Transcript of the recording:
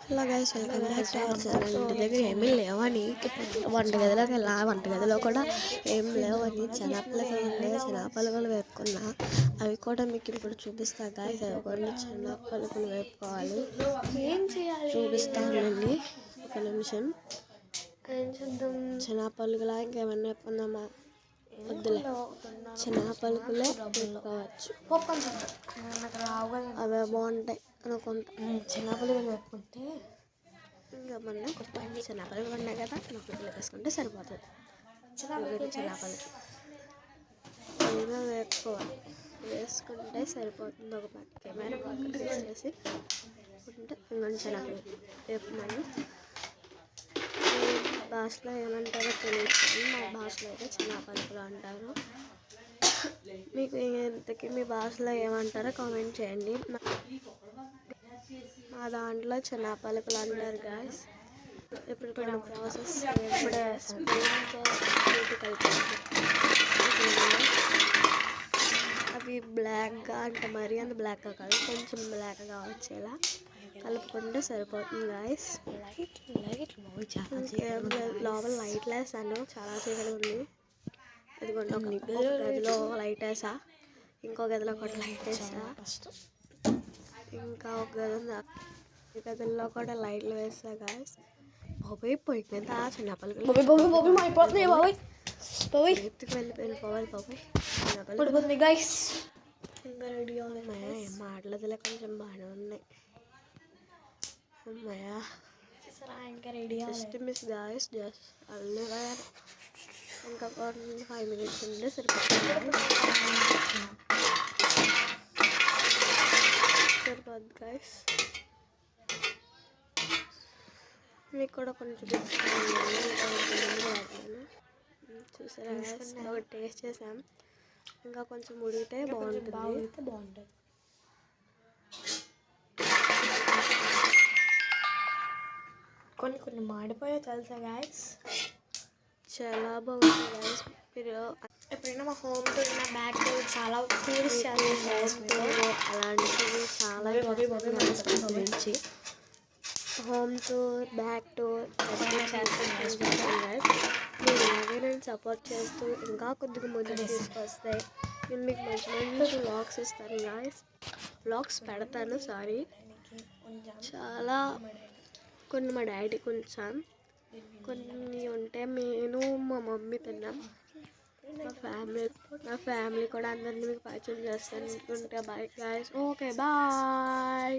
Hello guys, welcome back to our channel. ఇంటి దగ్గర ఏమీ లేవని వంటగదిలోకి వెళ్ళా. వంటగదిలో కూడా ఏం లేవని శనగపలకలు ఉండే శనగపలకలు వేపుకున్నా. అవి కూడా మీకు ఇప్పుడు చూపిస్తా గైస్. అవి కూడా శనగపలకలు వేపుకోవాలి. ఏం చేయాలి చూపిస్తానండి, ఒక నిమిషం. శనగపలుకులా ఇంకేమన్నా వేపుకుందామా? వద్దులే, శనగపలుకులే వేపుకోవచ్చు. అవే బాగుంటాయి అనుకుంటా. శనగపలుకులు వేపుకుంటే ఇంకా మొన్న శనగపలుకులు ఉన్నాయి కదా, శనగపలుకులు వేసుకుంటే సరిపోతుంది. శనగపలుకు ఏమైనా వేపుకోవాలి, వేసుకుంటే సరిపోతుంది. ఒక పక్కకి ఏమైనా పక్కన వేసేసి ఉంటే ఇంకొంచెం శనగపలుకు వేపుకున్నాను. భాషలో ఏమంటారో తెలియదు, మా భాషలో అయితే శనగపలుకులు అంటారు. మీకు ఇంతకీ మీ భాషలో ఏమంటారో కామెంట్ చేయండి. మా దాంట్లో శనగపలుకులు అంటారు గాయస్. ఇప్పుడు కొన్ని ప్రాసెస్ ఇప్పుడే స్పూన్తో కలిపి అవి బ్లాక్గా అంటే మరీ అంత బ్లాక్గా కాదు, కొంచెం బ్లాక్గా వచ్చేలా కలుపుకుంటే సరిపోతుంది గాయస్. లోపల లైట్ వేసాను, చాలా చీకటి ఉంది. ఇదిగోండి, ఒక గదిలో లైట్ వేసా, ఇంకో గదిలో ఒకటి లైట్ వేసా, ఇంకా ఒక గది ఉంది, ఈ గదుల్లో కూడా లైట్లు వేసా గాయస్. బాబాయ్ పొయ్యి మీద శనగపలుకులు వెళ్ళిపోవాలి బాబాయ్ గైస్. ఇంకా రెడీ అవ్వలేమయ్యా, ఏం మాటలదిలే, కొంచెం బాగానే ఉన్నాయి అమ్మయ్యా. ఇంకా ready just miss guys, just అల్లగా. ఇంకా 5 minutes ఉంటే సరిపోతుంది గాయస్. మీకు కూడా కొంచెం చూసారా గాయస్, ఒకటి టేస్ట్ చేసాం. ఇంకా కొంచెం ఉడికితే బాగుంటుంది. కొన్ని మాడిపోయా తెలుసా గాయస్. చాలా బాగుంది గాయస్. మీరు ఎప్పుడైనా మా హోమ్ టూర్ నా బ్యాక్ టూర్ చాలా టూర్స్ అలాంటివి చాలా గురించి హోమ్ టూర్, బ్యాక్ టూర్ మీరు ఇలాగే నేను సపోర్ట్ చేస్తూ ఇంకా కొద్దిగా ముందుకు తీసుకొస్తాయి. నేను మీకు మంచి మంచి వ్లాగ్స్ ఇస్తాను గాయస్, వ్లాగ్స్ పెడతాను. సారీ, చాలా కొన్ని మా డాడీ కొంచెం కొన్ని ఉంటే నేను మా మమ్మీ తిన్నాం. మా ఫ్యామిలీ కూడా అందరినీ మీకు పరిచయం చేస్తాను. Bye guys. Okay bye.